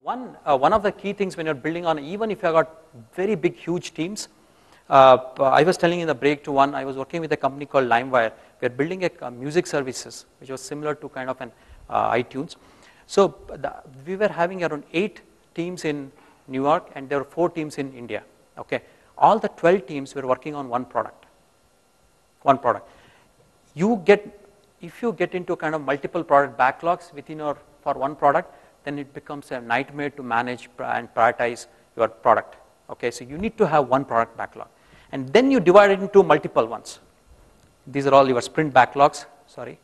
One of the key things when you're building on, even if you've got very big, huge teams, I was telling in the break to one, I was working with a company called LimeWire. We're building a music services, which was similar to kind of an iTunes. So we were having around 8 teams in New York, and there were 4 teams in India. Okay, all the 12 teams were working on one product. One product. If you get into kind of multiple product backlogs within your for one product, then it becomes a nightmare to manage and prioritize your product. Okay, so you need to have one product backlog, and then you divide it into multiple ones. These are all your sprint backlogs. Sorry,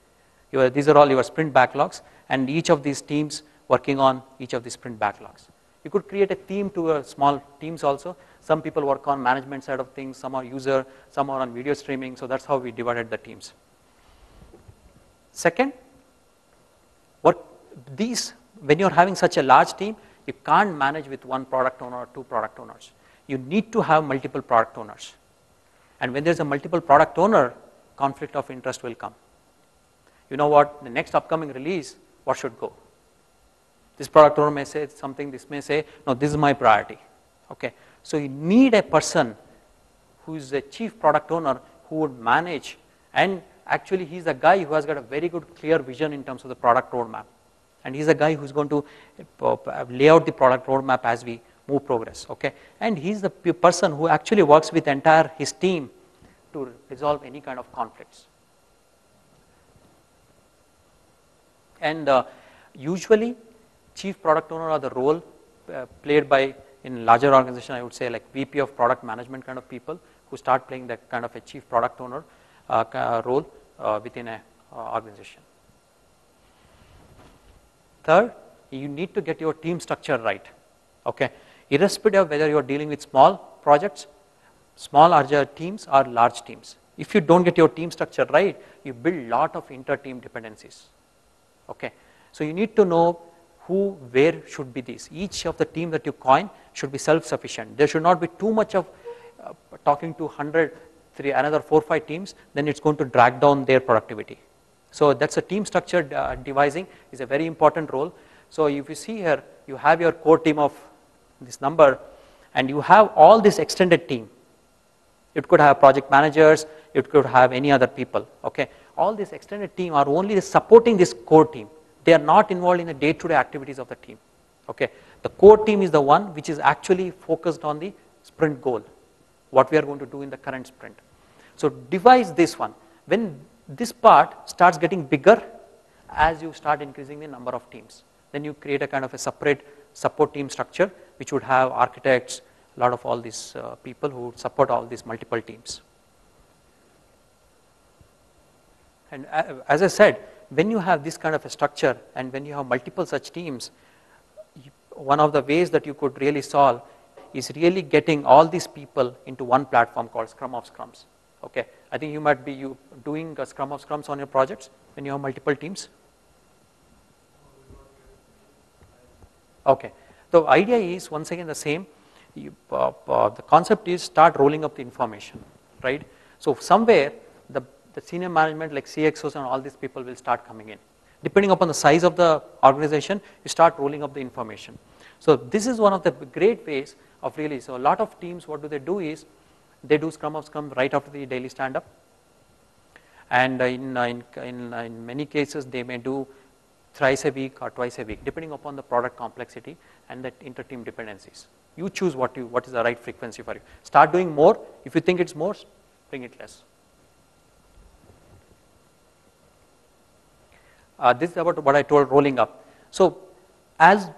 these are all your sprint backlogs, and each of these teams working on each of these sprint backlogs. You could create a theme to small teams also. Some people work on management side of things, some are user, some are on video streaming. So that's how we divided the teams. Second, when you're having such a large team, you can't manage with one product owner or 2 product owners. You need to have multiple product owners. And when there's a multiple product owner, conflict of interest will come. You know what, the next upcoming release, what should go? This product owner may say something, this may say, no, this is my priority. Okay, so you need a person who is a chief product owner who would manage, and actually he's a guy who has got a very good clear vision in terms of the product roadmap. And he's a guy who's going to lay out the product roadmap as we move progress. Okay, and he's the person who actually works with his team to resolve any kind of conflicts. And usually, chief product owner are the role played by, in larger organization, I would say like VP of product management kind of people who start playing that kind of a chief product owner role within an organization. Third, you need to get your team structure right. Okay, irrespective of whether you're dealing with small projects, small larger teams or large teams. If you don't get your team structure right, you build lot of inter-team dependencies. Okay, so you need to know where should be these. Each of the team that you coin should be self-sufficient. There should not be too much of talking to another 4 or 5 teams, then it's going to drag down their productivity. So that's a team structure devising is a very important role. So if you see here, you have your core team of this number, and you have all this extended team. It could have project managers, it could have any other people. Okay, all this extended team are only supporting this core team. They are not involved in the day-to-day activities of the team. Okay, the core team is the one which is actually focused on the sprint goal, what we are going to do in the current sprint. So devise this one. When this part starts getting bigger, as you start increasing the number of teams, then you create a kind of a separate support team structure, which would have architects, a lot of all these people who would support all these multiple teams. And as I said, when you have this kind of a structure and when you have multiple such teams, one of the ways that you could really solve is really getting all these people into one platform called Scrum of Scrums. Okay, I think you might be doing a Scrum of Scrums on your projects when you have multiple teams. Okay, the idea is once again the same. The concept is start rolling up the information, right? So somewhere the senior management like CXOs and all these people will start coming in. Depending upon the size of the organization, you start rolling up the information. So this is one of the great ways of really, so a lot of teams, what do is, they do Scrum of Scrum right after the daily stand-up. And in many cases, they may do thrice a week or twice a week, depending upon the product complexity and the inter-team dependencies. You choose what is the right frequency for you. Start doing more. If you think it's more, bring it less. This is about what I told rolling up. So as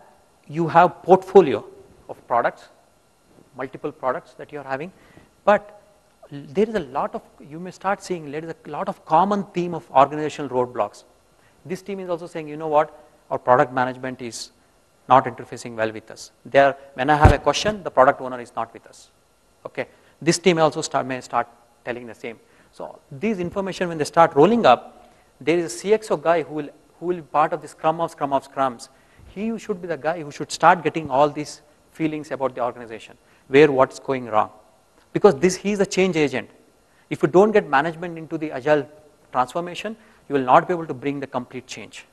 you have portfolio of products, multiple products that you are having, but there is a lot of, you may start seeing there is a lot of common theme of organizational roadblocks. This team is also saying, you know what, our product management is not interfacing well with us. When I have a question, the product owner is not with us. Okay, this team also may start telling the same. So these information when they start rolling up, there is a CXO guy who will be part of the Scrum of Scrums. He should be the guy who should start getting all these feelings about the organization, where what's going wrong. Because he is the change agent. If you don't get management into the agile transformation, you will not be able to bring the complete change.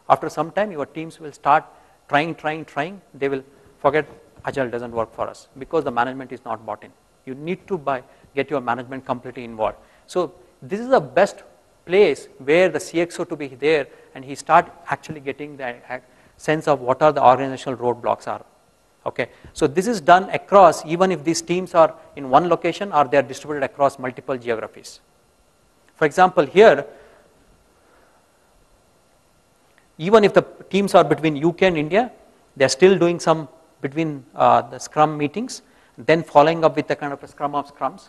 After some time, your teams will start trying, they will forget Agile doesn't work for us because the management is not bought in. You need to get your management completely involved. So this is the best place where the CXO to be there and he start actually getting the sense of what are the organizational roadblocks are. Okay, so this is done across, even if these teams are in one location or they are distributed across multiple geographies. For example, here, even if the teams are between UK and India, they are still doing some between the Scrum meetings, then following up with the kind of a Scrum of Scrums.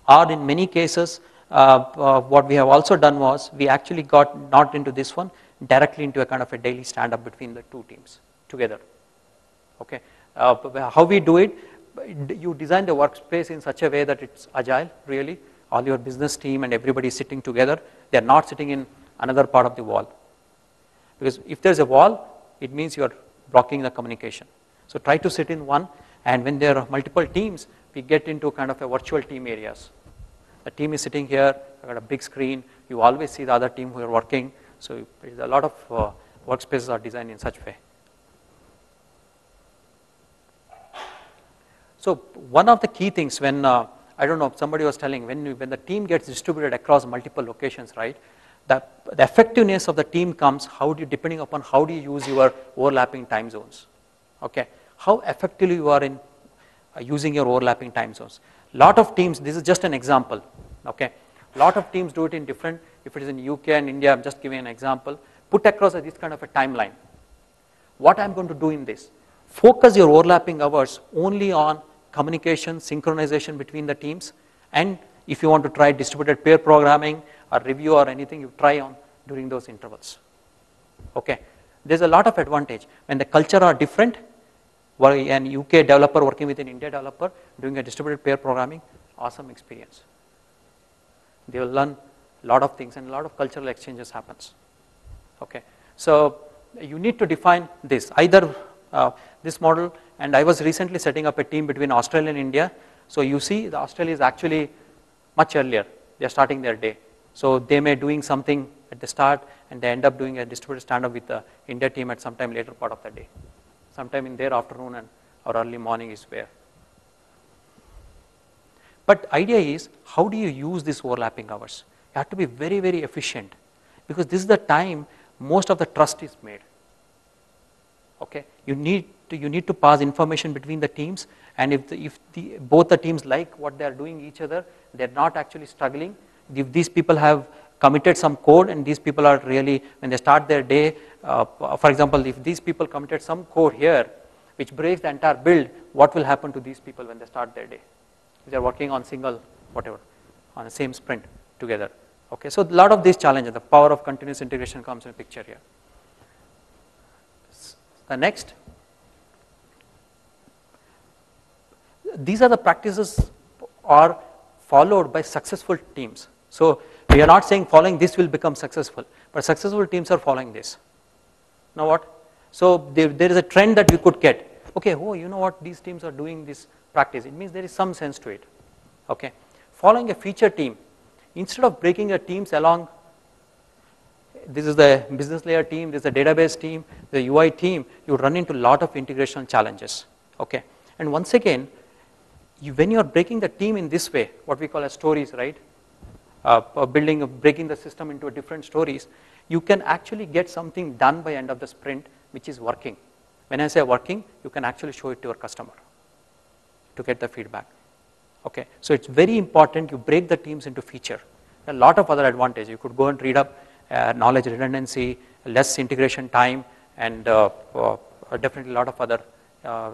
Or in many cases, what we have also done was we actually got not into this one, directly into a kind of a daily stand-up between the two teams together. Okay, how we do it? You design the workspace in such a way that it's agile. Really, all your business team and everybody is sitting together. They are not sitting in another part of the wall. Because if there's a wall, it means you are blocking the communication. So try to sit in one, and when there are multiple teams, we get into kind of a virtual team areas. The team is sitting here, I've got a big screen, you always see the other team who are working, so a lot of workspaces are designed in such way. So one of the key things when, I don't know, somebody was telling, when the team gets distributed across multiple locations, right, the effectiveness of the team comes depending upon how do you use your overlapping time zones. Okay, how effectively you are in using your overlapping time zones. Lot of teams, this is just an example, okay, lot of teams do it in different, if it is in UK and India, I'm just giving an example, put across this kind of a timeline. What I'm going to do in this, focus your overlapping hours only on communication, synchronization between the teams, and if you want to try distributed pair programming or review or anything, you try on during those intervals. Okay, there's a lot of advantage. When the culture are different, an UK developer working with an India developer doing a distributed pair programming, awesome experience. They will learn a lot of things and a lot of cultural exchanges happens. Okay, so you need to define this, either this model, and I was recently setting up a team between Australia and India. So you see the Australia is actually much earlier, they are starting their day. So they may doing something at the start and they end up doing a distributed stand-up with the India team at some time later part of the day. Sometime in their afternoon and or early morning is where. But idea is, how do you use these overlapping hours? You have to be very, very efficient, because this is the time most of the trust is made. Okay, you need to pass information between the teams, and if both the teams like what they are doing each other, they are not actually struggling. If these people have committed some code and these people are really, when they start their day, for example, if these people committed some code here which breaks the entire build, what will happen to these people when they start their day? They are working on single whatever, on the same sprint together. Okay, so a lot of these challenges, the power of continuous integration comes in picture here. The next, these are the practices are followed by successful teams. So we are not saying following this will become successful, but successful teams are following this. Now what? So there is a trend that we could get. Okay, oh, you know what, these teams are doing this practice. It means there is some sense to it. Okay, following a feature team, instead of breaking the teams along, this is the business layer team, this is the database team, the UI team, you run into a lot of integration challenges. Okay, and once again, when you are breaking the team in this way, what we call as stories, right? Breaking the system into different stories, you can actually get something done by end of the sprint, which is working. When I say working, you can actually show it to your customer to get the feedback. Okay, so it's very important you break the teams into feature. There are a lot of other advantages. You could go and read up knowledge redundancy, less integration time, and definitely a lot of other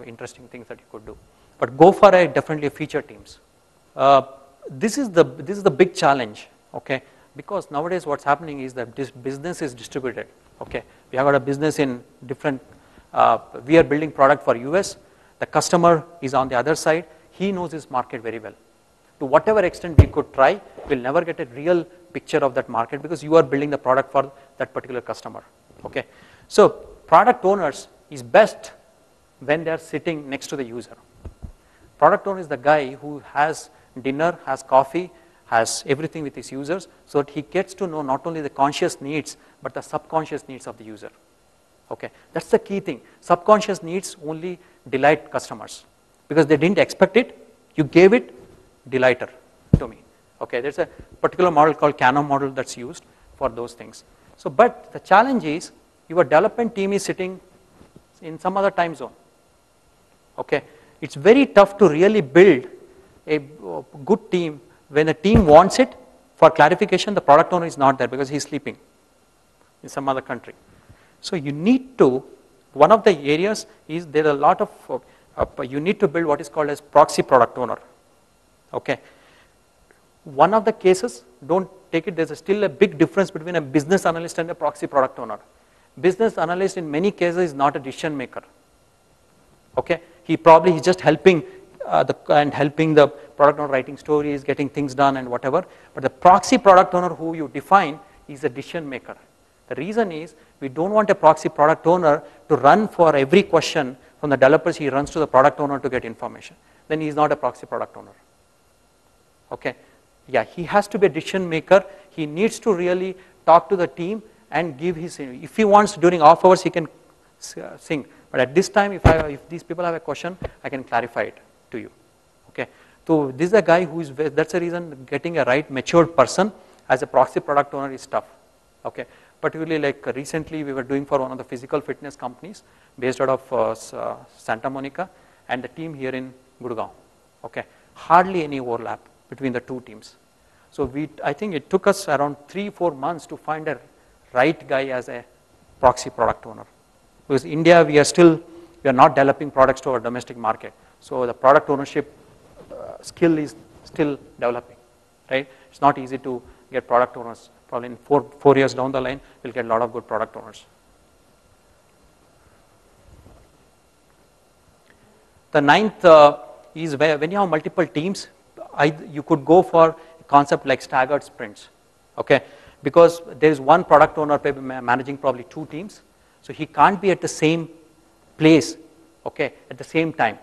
interesting things that you could do. But go for definitely feature teams. This is the big challenge. Okay, because nowadays what's happening is that this business is distributed. Okay, we have got a business in different. We are building product for US. The customer is on the other side. He knows his market very well. To whatever extent we could try, we'll never get a real picture of that market because you are building the product for that particular customer. Okay, so product owners is best when they are sitting next to the user. Product owner is the guy who has dinner, has coffee, has everything with his users, so that he gets to know not only the conscious needs but the subconscious needs of the user. Okay, that's the key thing. Subconscious needs only delight customers because they didn't expect it. You gave it, delighter to me. Okay, there's a particular model called Kano model that's used for those things. So, but the challenge is your development team is sitting in some other time zone. Okay, it's very tough to really build a good team when a team wants it. For clarification, the product owner is not there because he's sleeping in some other country. So you need to, one of the areas is there are a lot of, you need to build what is called as proxy product owner. Okay. One of the cases, don't take it, there's still a big difference between a business analyst and a proxy product owner. Business analyst in many cases is not a decision maker. Okay. He's just helping helping the product owner writing stories, getting things done and whatever. But the proxy product owner who you define is a decision maker. The reason is we don't want a proxy product owner to run for every question from the developers. He runs to the product owner to get information. Then he's not a proxy product owner. Okay, yeah, he has to be a decision maker. He needs to really talk to the team and give his. If he wants during off hours, he can sing. But at this time, if these people have a question, I can clarify it to you. Okay, so this is a guy who is. That's the reason getting a right matured person as a proxy product owner is tough. Okay. Particularly like recently we were doing for one of the physical fitness companies based out of Santa Monica and the team here in Gurgaon. Okay, hardly any overlap between the two teams. So I think it took us around 3-4 months to find a right guy as a proxy product owner. Because India we are not developing products to our domestic market. So the product ownership skill is still developing, right? It's not easy to get product owners. Probably in four years down the line, we'll get a lot of good product owners. The ninth is when you have multiple teams, you could go for a concept like staggered sprints. Okay, because there is one product owner managing probably 2 teams, so he can't be at the same place. Okay, at the same time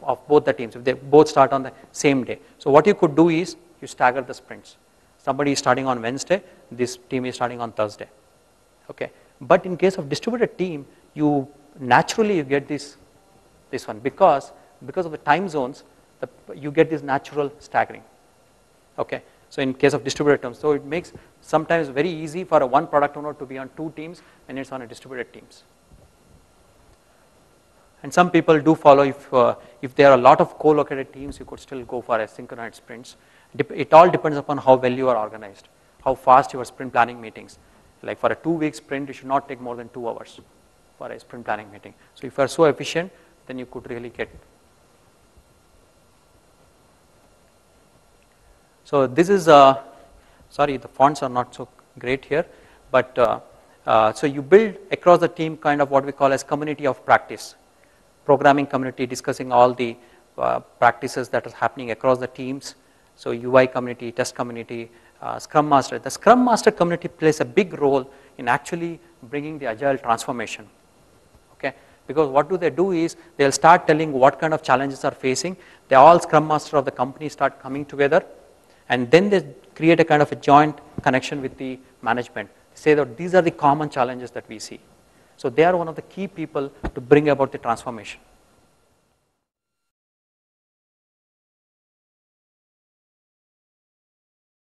of both the teams if they both start on the same day. So what you could do is you stagger the sprints. Somebody is starting on Wednesday, this team is starting on Thursday. Okay, but in case of distributed team, you naturally get this one because of the time zones, you get this natural staggering. Okay, so in case of distributed terms, so it makes sometimes very easy for a one product owner to be on 2 teams when it's on a distributed teams. And some people do follow if there are a lot of co-located teams, you could still go for asynchronous sprints. It all depends upon how well you are organized, how fast your sprint planning meetings. Like for a 2-week sprint, it should not take more than 2 hours for a sprint planning meeting. So if you are so efficient, then you could really get. So this is, sorry, the fonts are not so great here, but so you build across the team kind of what we call as community of practice. Programming community discussing all the practices that are happening across the teams. So UI community, test community, Scrum Master. The Scrum Master community plays a big role in actually bringing the agile transformation. Okay, because what do they do is they'll start telling what kind of challenges are facing. They all Scrum Master of the company start coming together, and then they create a kind of a joint connection with the management. Say that these are the common challenges that we see. So they are one of the key people to bring about the transformation.